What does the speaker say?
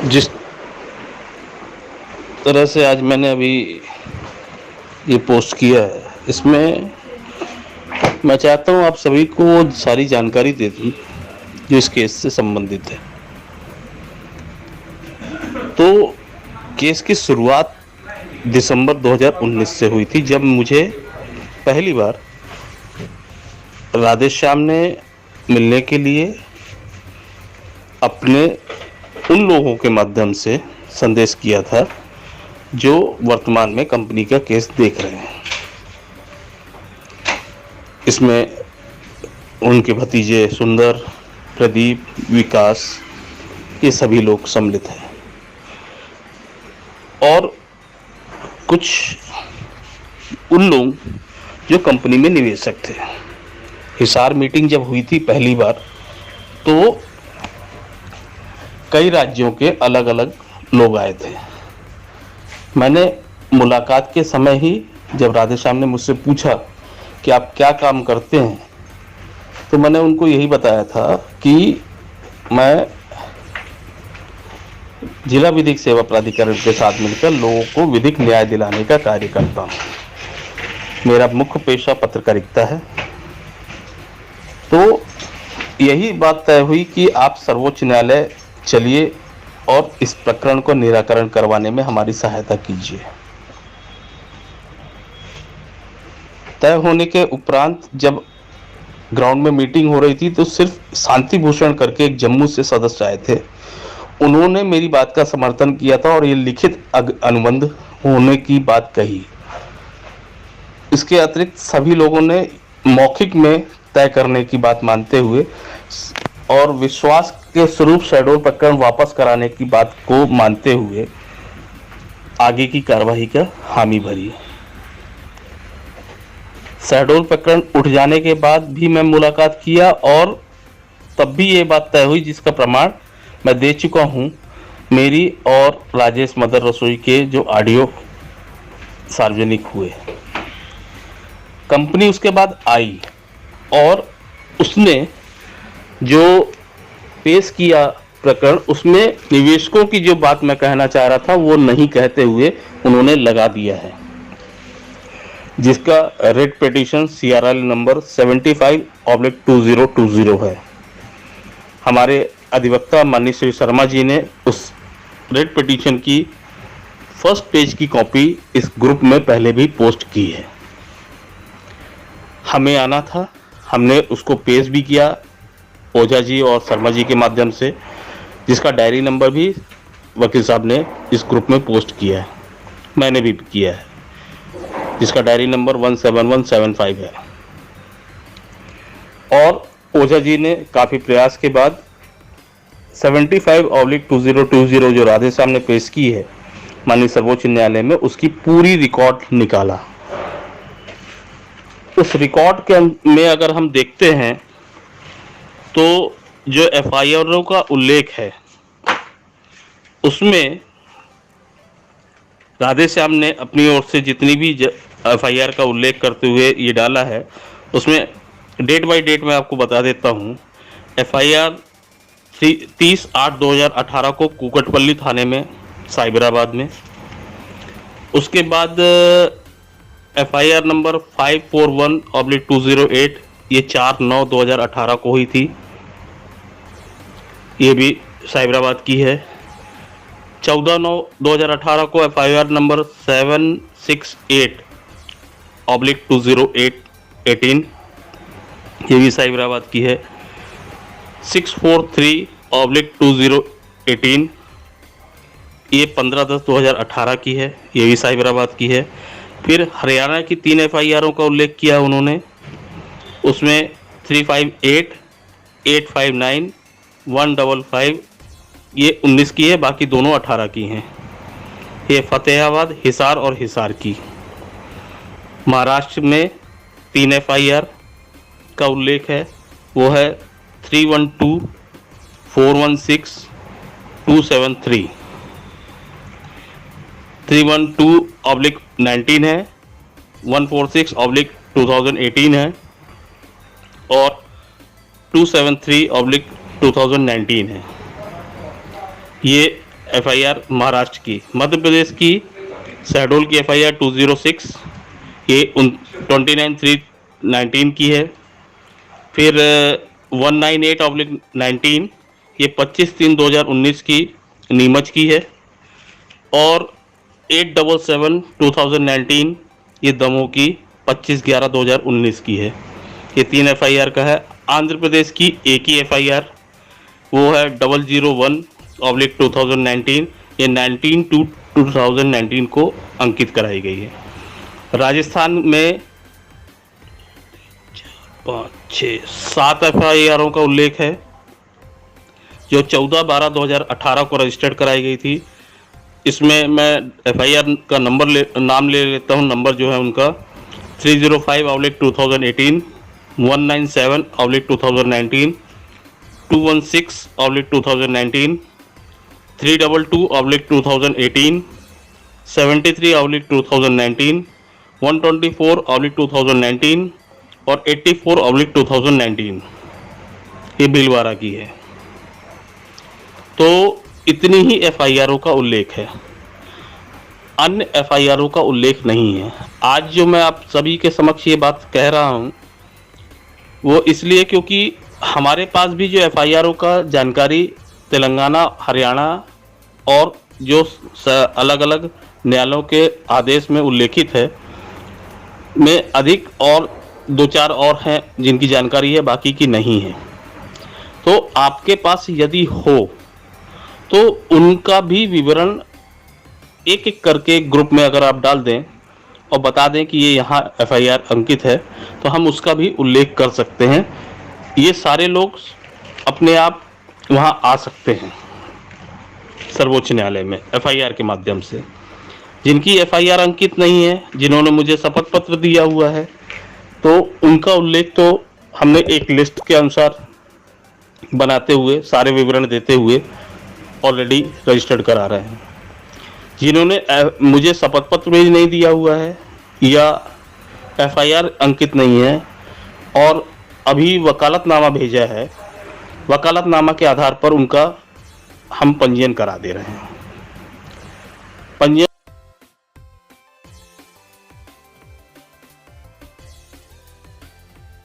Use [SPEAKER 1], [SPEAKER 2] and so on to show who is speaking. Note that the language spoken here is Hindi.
[SPEAKER 1] जिस तरह से आज मैंने अभी ये पोस्ट किया है, इसमें मैं चाहता हूँ आप सभी को वो सारी जानकारी दे दूँ जो इस केस से संबंधित है। तो केस की शुरुआत दिसंबर 2019 से हुई थी, जब मुझे पहली बार राधेश्याम ने मिलने के लिए अपने उन लोगों के माध्यम से संदेश किया था जो वर्तमान में कंपनी का केस देख रहे हैं। इसमें उनके भतीजे सुंदर, प्रदीप, विकास, ये सभी लोग सम्मिलित हैं। और कुछ उन लोग जो कंपनी में निवेशक थे। हिसार मीटिंग जब हुई थी पहली बार, तो कई राज्यों के अलग अलग लोग आए थे। मैंने मुलाकात के समय ही जब राधेश्याम ने मुझसे पूछा कि आप क्या काम करते हैं, तो मैंने उनको यही बताया था कि मैं जिला विधिक सेवा प्राधिकरण के साथ मिलकर लोगों को विधिक न्याय दिलाने का कार्य करता हूँ। मेरा मुख्य पेशा पत्रकारिता है। तो यही बात तय हुई कि आप सर्वोच्च न्यायालय चलिए और इस प्रकरण को निराकरण करवाने में हमारी सहायता कीजिए। तय होने के उपरांत जब ग्राउंड में मीटिंग हो रही थी, तो सिर्फ शांति भूषण करके एक जम्मू से सदस्य आए थे। उन्होंने मेरी बात का समर्थन किया था और ये लिखित अनुबंध होने की बात कही। इसके अतिरिक्त सभी लोगों ने मौखिक में तय करने की बात मानते हुए और विश्वास के स्वरूप शहडोल प्रकरण वापस कराने की बात को मानते हुए आगे की कार्यवाही का हामी भरी। शहडोल प्रकरण उठ जाने के बाद भी मैं मुलाकात किया और तब भी ये बात तय हुई, जिसका प्रमाण मैं दे चुका हूँ। मेरी और राजेश मदर रसोई के जो ऑडियो सार्वजनिक हुए। कंपनी उसके बाद आई और उसने जो पेश किया प्रकरण, उसमें निवेशकों की जो बात मैं कहना चाह रहा था वो नहीं कहते हुए उन्होंने लगा दिया है, जिसका रेट पिटीशन CRL नंबर 75/2020 है। हमारे अधिवक्ता माननीय श्री शर्मा जी ने उस रेट पिटीशन की फर्स्ट पेज की कॉपी इस ग्रुप में पहले भी पोस्ट की है। हमें आना था, हमने उसको पेश भी किया ओझा जी और शर्मा जी के माध्यम से, जिसका डायरी नंबर भी वकील साहब ने इस ग्रुप में पोस्ट किया है। मैंने भी किया है, जिसका डायरी नंबर 17175 है। और ओझा जी ने काफ़ी प्रयास के बाद 75/2020 जो राधेश्याम ने पेश की है माननीय सर्वोच्च न्यायालय में, उसकी पूरी रिकॉर्ड निकाला। उस रिकॉर्ड के में अगर हम देखते हैं तो जो FIR का उल्लेख है उसमें राधेश्याम ने अपनी ओर से जितनी भी FIR का उल्लेख करते हुए ये डाला है, उसमें डेट बाय डेट मैं आपको बता देता हूँ। FIR 30/8/2018 को कुकटपल्ली थाने में साइबराबाद में। उसके बाद FIR नंबर 541/208 ये 4/9/2018 को हुई थी, ये भी साइबराबाद की है। 14/9/2018 को FIR नंबर 768/2018 ये भी साइबराबाद की है। 643/2018 ये 15/10/2018 की है, ये भी साइबराबाद की है। फिर हरियाणा की 3 FIRों का उल्लेख किया उन्होंने, उसमें 358, 859, 155 ये 19 की है, बाकी दोनों 18 की हैं। ये फतेहाबाद, हिसार और हिसार की। महाराष्ट्र में 3 FIR का उल्लेख है, वो है 312, 416, 273। 312/19 है, 146/2018 है और 273/2019 है। ये एफआईआर महाराष्ट्र की, मध्य प्रदेश की शहडोल की एफआईआर 206 ये 29/3/19 की है। फिर 198/19 ये 25/3/2019 की नीमच की है। और 877/2019 ये दमोह की 25/11/2019 की है। ये 3 एफआईआर का है। आंध्र प्रदेश की एक ही एफआईआर, वो है 001/2019, ये 19/2/2019 को अंकित कराई गई है। राजस्थान में 5, 6, 7 एफआईआरों का उल्लेख है जो 14/12/2018 को रजिस्टर्ड कराई गई थी। इसमें मैं एफआईआर का नाम ले लेता हूँ। नंबर जो है उनका 305/2018, 197/2019, 216/2019, 322/2018, 73/2019, 124/2019 और 84/2019 ये भीलवाड़ा की है। तो इतनी ही एफआईआरों का उल्लेख है, अन्य एफआईआरों का उल्लेख नहीं है। आज जो मैं आप सभी के समक्ष ये बात कह रहा हूँ वो इसलिए क्योंकि हमारे पास भी जो एफआईआरों का जानकारी तेलंगाना, हरियाणा और जो अलग अलग न्यायालयों के आदेश में उल्लेखित है में अधिक और 2-4 और हैं जिनकी जानकारी है, बाकी की नहीं है। तो आपके पास यदि हो तो उनका भी विवरण एक एक करके ग्रुप में अगर आप डाल दें और बता दें कि ये यहाँ एफआईआर अंकित है, तो हम उसका भी उल्लेख कर सकते हैं। ये सारे लोग अपने आप वहाँ आ सकते हैं सर्वोच्च न्यायालय में एफआईआर के माध्यम से। जिनकी एफआईआर अंकित नहीं है, जिन्होंने मुझे शपथ पत्र दिया हुआ है, तो उनका उल्लेख तो हमने एक लिस्ट के अनुसार बनाते हुए, सारे विवरण देते हुए ऑलरेडी रजिस्टर्ड करा रहे हैं। जिन्होंने मुझे शपथ पत्र भी नहीं दिया हुआ है या एफआईआर अंकित नहीं है और अभी वकालतनामा भेजा है, वकालतनामा के आधार पर उनका हम पंजीयन करा दे रहे हैं। पंजीयन